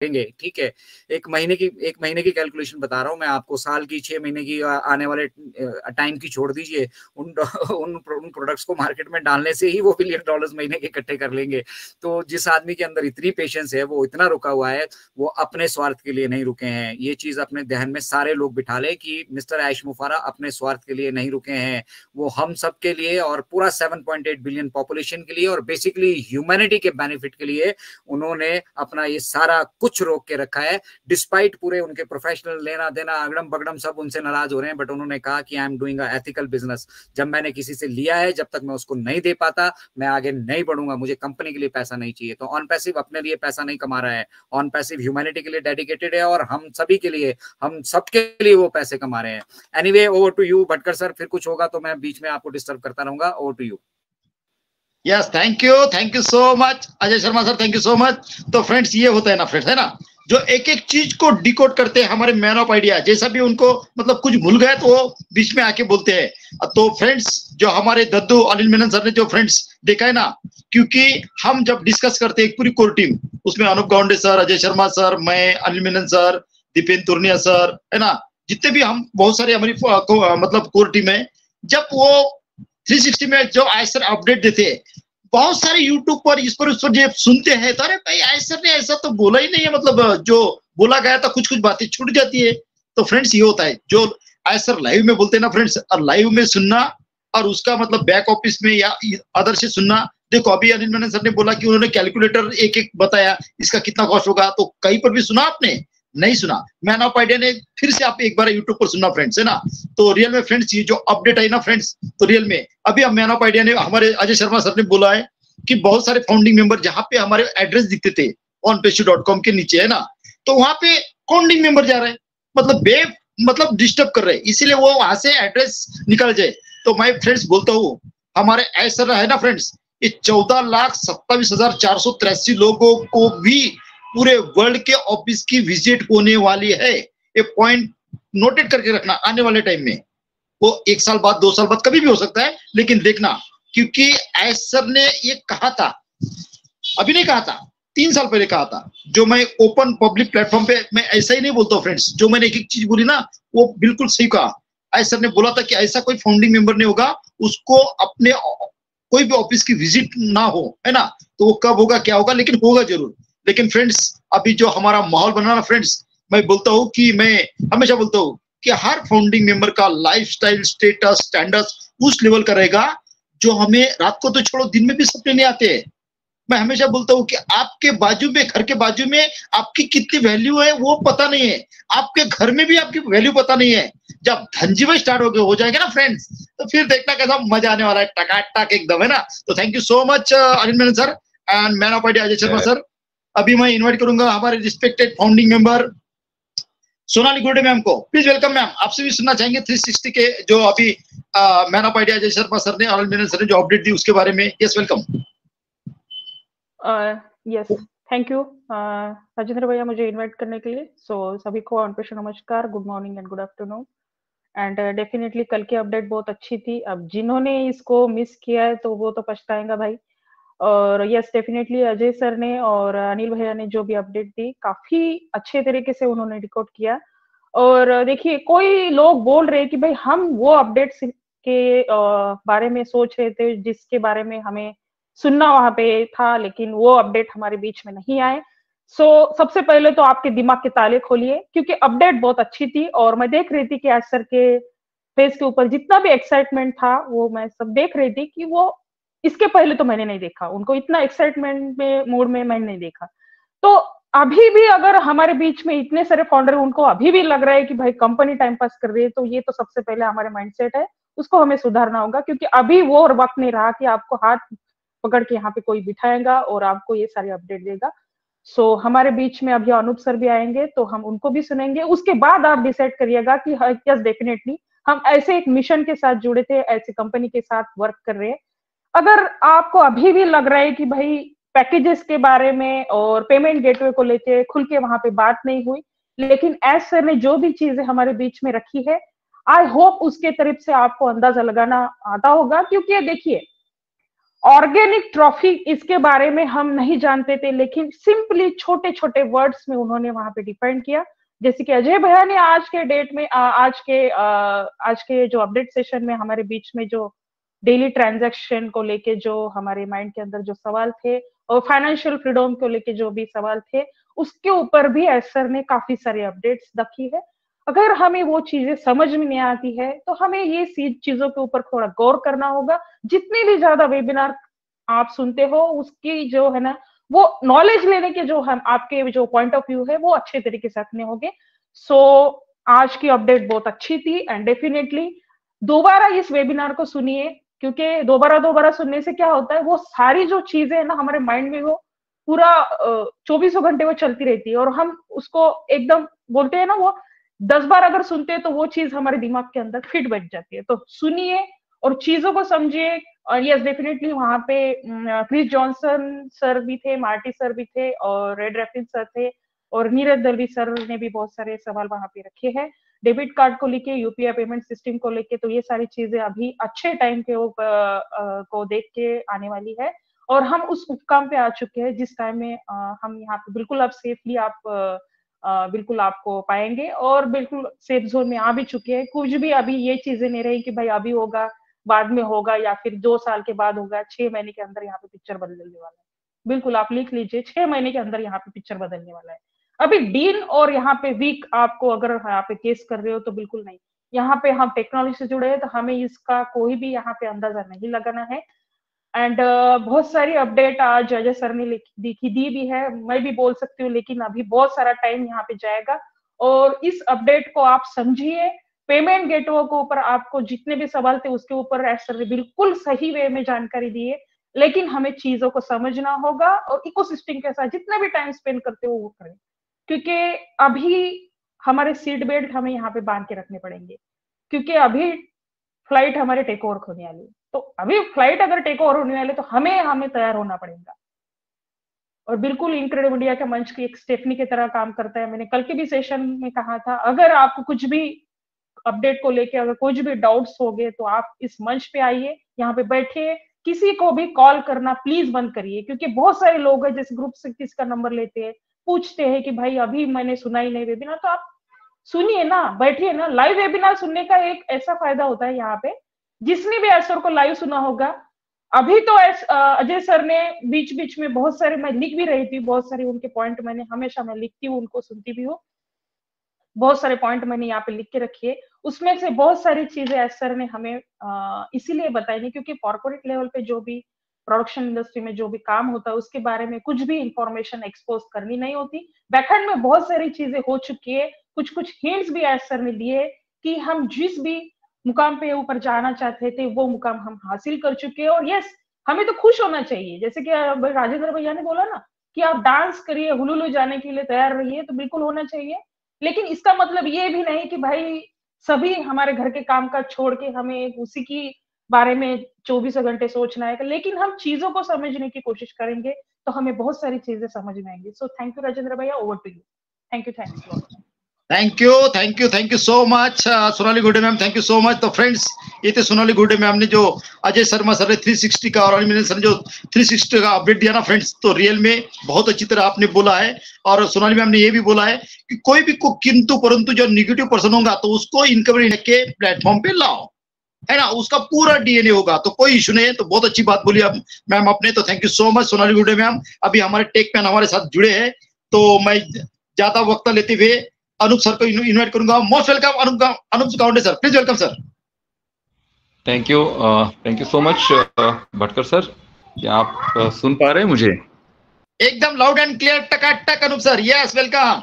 देंगे, ठीक है। एक महीने की कैलकुलेशन बता रहा हूँ मैं आपको, साल की, 6 महीने की, आने वाले टाइम की छोड़ दीजिए। उन प्रोडक्ट्स को मार्केट में डालने से ही वो $1 बिलियन महीने के इकट्ठे कर लेंगे। तो जिस आदमी के अंदर इतनी पेशेंस है, वो इतना रुका हुआ है, वो अपने स्वार्थ के लिए नहीं रुके हैं। ये चीज अपने ध्यान में सारे लोग बिठा ले कि मिस्टर ऐश मुफारा अपने स्वार्थ के लिए नहीं रुके हैं, वो हम सब के लिए और पूरा 7.8 बिलियन पॉपुलेशन के लिए और बेसिकली ह्यूमैनिटी के बेनिफिट के लिए उन्होंने अपना ये सारा कुछ रोक के रखा है। डिस्पाइट पूरे उनके प्रोफेशनल लेना देना अगड़म बगड़म सब उनसे नाराज हो रहे हैं, बट उन्होंने कहा कि I am doing a ethical business. जब मैंने किसी से लिया है, जब तक मैं उसको नहीं दे पाता, मैं आगे नहीं बढ़ूंगा। मुझे कंपनी के लिए पैसा नहीं चाहिए। तो ऑन पैसिव अपने लिए पैसा नहीं कमा रहा है, ऑन पैसिव ह्यूमैनिटी के लिए डेडिकेटेड है और हम सभी के लिए, हम सबके लिए वो पैसे कमा रहे हैं। Anyway, over to you Bhatkar sir. फिर कुछ होगा तो मैं बीच में आपको डिस्टर्ब करता रहूंगा। Over to you. Yes, thank you so much Ajay Sharma sir, thank you so much. तो फ्रेंड्स, ये होता है ना फ्रेंड्स, है ना, जो एक एक चीज को डिकोड करते हैं हमारे मैन ऑफ आइडिया। जैसा भी उनको मतलब कुछ भूल गए तो वो बीच में आके बोलते हैं। तो फ्रेंड्स, जो हमारे दद्दू अनिल मेनन सर ने जो फ्रेंड्स देखा है ना, क्योंकि हम जब डिस्कस करते हैं एक पूरी कोर टीम, उसमें अनूप गाउंडे सर, अजय शर्मा सर, मैं, अनिल मेनन सर, दीपेन तुर्निया सर, है ना, जितने भी हम बहुत सारे हमारी मतलब कोर टीम है, जब वो 360 में जो आयसर अपडेट देते हैं, बहुत सारे यूट्यूब पर इस पर उस पर जो सुनते हैं, तो अरे भाई आयसर ने ऐसा तो बोला ही नहीं है, मतलब जो बोला गया था कुछ कुछ बातें छूट जाती है। तो फ्रेंड्स, ये होता है जो आयसर लाइव में बोलते हैं ना फ्रेंड्स, और लाइव में सुनना और उसका मतलब बैक ऑफिस में या अदर से सुनना। देखो, अभी अनिल मेनन सर ने बोला कि उन्होंने कैलकुलेटर एक एक बताया, इसका कितना कॉस्ट होगा, तो कहीं पर भी सुना आपने? नहीं सुना। मैन ऑफ आइडिया ने फिर से आप एक बार यूट्यूब पर सुनना फ्रेंड्स, है ना। तो रियल में फ्रेंड्स, ये जो अपडेट आई ना फ्रेंड्स, तो रियल में अभी हम मैन ऑफ आइडिया ने, हमारे अजय शर्मा सर ने बोला है कि बहुत सारे फाउंडिंग मेंबर जहां पे हमारे एड्रेस दिखते थे onpayshoo.com के नीचे, है ना, तो वहां पे फाउंडिंग मेंबर जा रहे हैं, मतलब डिस्टर्ब कर रहे हैं, इसीलिए वो वहां से एड्रेस निकल जाए। तो मैं फ्रेंड्स बोलता हूँ, हमारे ऐसा है ना फ्रेंड्स, ये 14,27,483 लोगों को भी पूरे वर्ल्ड के ऑफिस की विजिट होने वाली है। ये पॉइंट नोटेड करके रखना, आने वाले टाइम में वो 1 साल बाद, 2 साल बाद, कभी भी हो सकता है, लेकिन देखना, क्योंकि ऐश सर ने ये कहा था, अभी नहीं कहा था, 3 साल पहले कहा था। जो मैं ओपन पब्लिक प्लेटफॉर्म पे मैं ऐसा ही नहीं बोलता हूँ फ्रेंड्स, जो मैंने एक एक चीज बोली ना, वो बिल्कुल सही कहा। ऐश सर ने बोला था कि ऐसा कोई फाउंडिंग मेंबर नहीं होगा उसको अपने कोई भी ऑफिस की विजिट ना हो, है ना। तो वो कब होगा, क्या होगा, लेकिन होगा जरूर। लेकिन फ्रेंड्स, अभी जो हमारा माहौल बना ना फ्रेंड्स, मैं बोलता हूँ कि मैं हमेशा बोलता हूँ कि हर फाउंडिंग मेंबर का लाइफस्टाइल, स्टेटस, स्टैंडर्ड उस लेवल का रहेगा जो हमें रात को तो छोड़ो, दिन में भी सपने नहीं आते हैं। मैं हमेशा बोलता हूँ कि आपके बाजू में, घर के बाजू में आपकी कितनी वैल्यू है वो पता नहीं है, आपके घर में भी आपकी वैल्यू पता नहीं है। जब धनजीवन स्टार्ट हो जाएगा ना फ्रेंड्स, तो फिर देखना कैसा मजा आने वाला है, टकाटक एकदम, है ना। तो thank you so much Anil Menon sir and man of idea Ajay Sharma sir. अभी मैं इन्वाइट करूंगा हमारे respected founding member Sonali Gurde ma'am को। Please welcome ma'am. आपसे भी सुनना चाहेंगे 360 के जो अभी man of idea Ajay Sharma sir ने, अनिल मेनन सर ने जो अपडेट दी उसके बारे में। Yes, welcome. Yes, thank you Rajendra भैया मुझे इनवाइट करने के लिए। सो सभी को ऑन पे नमस्कार, good morning and good afternoon. And definitely कल की अपडेट बहुत अच्छी थी। अब जिन्होंने इसको मिस किया है तो वो तो पछताएंगा भाई। और यस, डेफिनेटली अजय सर ने और अनिल भैया ने जो भी अपडेट दी, काफी अच्छे तरीके से उन्होंने रिकॉर्ड किया। और देखिए, कोई लोग बोल रहे कि भाई हम वो अपडेट्स के बारे में सोच रहे थे जिसके बारे में हमें सुनना वहां पे था, लेकिन वो अपडेट हमारे बीच में नहीं आए। सो सबसे पहले तो आपके दिमाग के ताले खोलिए, क्योंकि अपडेट बहुत अच्छी थी और मैं देख रही थी कि आज सर के फेस के ऊपर जितना भी एक्साइटमेंट था वो मैं सब देख रही थी कि वो, इसके पहले तो मैंने नहीं देखा उनको इतना एक्साइटमेंट में मूड में, मैंने नहीं देखा। तो अभी भी अगर हमारे बीच में इतने सारे फाउंडर, उनको अभी भी लग रहा है कि भाई कंपनी टाइम पास कर रही है, तो ये तो सबसे पहले हमारे माइंडसेट है, उसको हमें सुधारना होगा। क्योंकि अभी वो वक्त नहीं रहा कि आपको हाथ पकड़ के यहाँ पे कोई बिठाएगा और आपको ये सारी अपडेट देगा। सो हमारे बीच में अभी अनूप सर भी आएंगे तो हम उनको भी सुनेंगे, उसके बाद आप डिसाइड करिएगा कि यस डेफिनेटली हम ऐसे एक मिशन के साथ जुड़े थे, ऐसी कंपनी के साथ वर्क कर रहे हैं। अगर आपको अभी भी लग रहा है कि भाई पैकेजेस के बारे में और पेमेंट गेटवे को लेके खुल के वहां पे बात नहीं हुई, लेकिन एस सर ने जो भी चीजें हमारे बीच में रखी है, आई होप उसके तरफ से आपको अंदाजा लगाना आता होगा। क्योंकि देखिए, ऑर्गेनिक ट्रॉफी, इसके बारे में हम नहीं जानते थे, लेकिन सिंपली छोटे छोटे वर्ड्स में उन्होंने वहां पे डिफाइन किया। जैसे कि अजय भैया ने आज के डेट में आज के जो अपडेट सेशन में हमारे बीच में जो डेली ट्रांजैक्शन को लेके जो हमारे माइंड के अंदर जो सवाल थे और फाइनेंशियल फ्रीडम को लेके जो भी सवाल थे, उसके ऊपर भी सर ने काफी सारे अपडेट्स रखी है। अगर हमें वो चीजें समझ में नहीं आती है तो हमें ये चीजों के ऊपर थोड़ा गौर करना होगा। जितनी भी ज्यादा वेबिनार आप सुनते हो उसकी जो है ना वो नॉलेज लेने के जो हम आपके जो पॉइंट ऑफ व्यू है वो अच्छे तरीके से रखने होंगे। सो आज की अपडेट बहुत अच्छी थी एंड डेफिनेटली दोबारा इस वेबिनार को सुनिए, क्योंकि दोबारा सुनने से क्या होता है, वो सारी जो चीजें है ना हमारे माइंड में वो पूरा 24 घंटे वो चलती रहती है और हम उसको एकदम बोलते हैं ना वो 10 बार अगर सुनते हैं तो वो चीज हमारे दिमाग के अंदर फिट बैठ जाती है। तो सुनिए और चीजों को समझिए। और यस डेफिनेटली वहां पे क्रिस जॉनसन सर भी थे, मार्टी सर भी थे और रेड रैपिड सर थे और नीरज दलवी सर ने भी बहुत सारे सवाल वहां पे रखे हैं डेबिट कार्ड को लेके, यूपीआई पेमेंट सिस्टम को लेके। तो ये सारी चीजें अभी अच्छे टाइम के को देख के आने वाली है और हम उस मुकाम पे आ चुके हैं जिस टाइम में हम यहाँ पे बिल्कुल अब सेफली आप बिल्कुल आपको पाएंगे और बिल्कुल सेफ जोन में आ भी चुके हैं। कुछ भी अभी ये चीजें नहीं रही कि भाई अभी होगा, बाद में होगा या फिर 2 साल के बाद होगा, 6 महीने के अंदर यहाँ पे पिक्चर बदलने वाला है। बिल्कुल आप लिख लीजिए, 6 महीने के अंदर यहाँ पे पिक्चर बदलने वाला है। अभी दिन और यहाँ पे वीक आपको अगर यहाँ पे केस कर रहे हो तो बिल्कुल नहीं। यहाँ पे हम टेक्नोलॉजी से जुड़े हैं तो हमें इसका कोई भी यहाँ पे अंदाजा नहीं लगाना है। एंड बहुत सारी अपडेट आज अजय सर ने दी भी है, मैं भी बोल सकती हूँ, लेकिन अभी बहुत सारा टाइम यहाँ पे जाएगा और इस अपडेट को आप समझिए। पेमेंट गेटवे के ऊपर आपको जितने भी सवाल थे उसके ऊपर सर ने बिल्कुल सही वे में जानकारी दी है, लेकिन हमें चीजों को समझना होगा और इकोसिस्टम के साथ जितना भी टाइम स्पेंड करते हो वो करें, क्योंकि अभी हमारे सीट बेल्ट हमें यहाँ पे बांध के रखने पड़ेंगे, क्योंकि अभी फ्लाइट हमारे टेक ओवर होने वाली है। तो अभी फ्लाइट अगर टेक ओवर होने वाले तो हमें तैयार होना पड़ेगा। और बिल्कुल इनक्रेडिबल इंडिया के मंच की एक स्टेफनी की तरह काम करता है। मैंने कल के भी सेशन में कहा था, अगर आपको कुछ भी अपडेट को लेके अगर कुछ भी डाउट्स हो गए तो आप इस मंच पे आइए, यहाँ पे बैठिए, किसी को भी कॉल करना प्लीज बंद करिए, क्योंकि बहुत सारे लोग हैं जैसे ग्रुप से किसका नंबर लेते हैं, पूछते हैं कि भाई अभी मैंने सुना ही नहीं वेबिनार। तो आप सुनिए ना, बैठिए ना। लाइव वेबिनार सुनने का एक ऐसा फायदा होता है यहाँ पे, जिसने भी सर को लाइव सुना होगा, अभी तो अजय सर ने बीच बीच में बहुत सारे, मैं लिख भी रही थी, बहुत सारे उनके पॉइंट मैंने हमेशा मैं लिखती हूँ, उनको सुनती भी हूँ, बहुत सारे पॉइंट मैंने यहाँ पे लिख के रखिए। उसमें से बहुत सारी चीजें सर ने हमें इसीलिए बताई नहीं क्योंकि कॉर्पोरेट लेवल पे जो भी प्रोडक्शन इंडस्ट्री में जो भी काम होता है उसके बारे में कुछ भी इंफॉर्मेशन एक्सपोज करनी नहीं होती। बैकएंड में बहुत सारी चीजें हो चुकी है, कुछ हिंट्स भी सर ने दिए कि हम जिस भी मुकाम पे ऊपर जाना चाहते थे वो मुकाम हम हासिल कर चुके हैं। और यस, हमें तो खुश होना चाहिए, जैसे कि राजेंद्र भैया ने बोला ना कि आप डांस करिए, हुलुलु जाने के लिए तैयार रहिए, तो बिल्कुल होना चाहिए। लेकिन इसका मतलब ये भी नहीं कि भाई सभी हमारे घर के काम काज छोड़ के हमें उसी की बारे में 24 घंटे सोचना है, लेकिन हम चीजों को समझने की कोशिश करेंगे तो हमें बहुत सारी चीजें समझ में आएंगी। सो थैंक यू राजेंद्र भैया, over to you. Thank you, thank you so much Sonali Gude ma'am, thank you so much. तो फ्रेंड्स, ये थे सोनाली गुडे मैम ने जो अजय शर्मा सर ने 360 का और अनिल सर ने जो 360 का अपडेट दिया ना फ्रेंड्स, तो रियल में बहुत अच्छी तरह आपने बोला है। और सोनाली मैम ने ये भी बोला है कि कोई भी किंतु परंतु जो निगेटिव पर्सन होगा तो उसको इनकवरी के प्लेटफॉर्म पे लाओ, है ना, उसका पूरा डीएनए होगा, तो कोई इशू नहीं है। तो बहुत अच्छी बात बोली आप मैम आपने, तो thank you so much Sonali Gude ma'am. अभी हमारे टेक मैन हमारे साथ जुड़े हैं, तो मैं ज्यादा वक्त लेते हुए अनूप सर को इनवाइट करूंगा। Most welcome Anup Gaunde sir, please welcome sir. Thank you so much Bhatkar sir. क्या आप सुन पा रहे हैं मुझे? एकदम लाउड एंड क्लियर, टकाटक अनूप सर। Yes, welcome.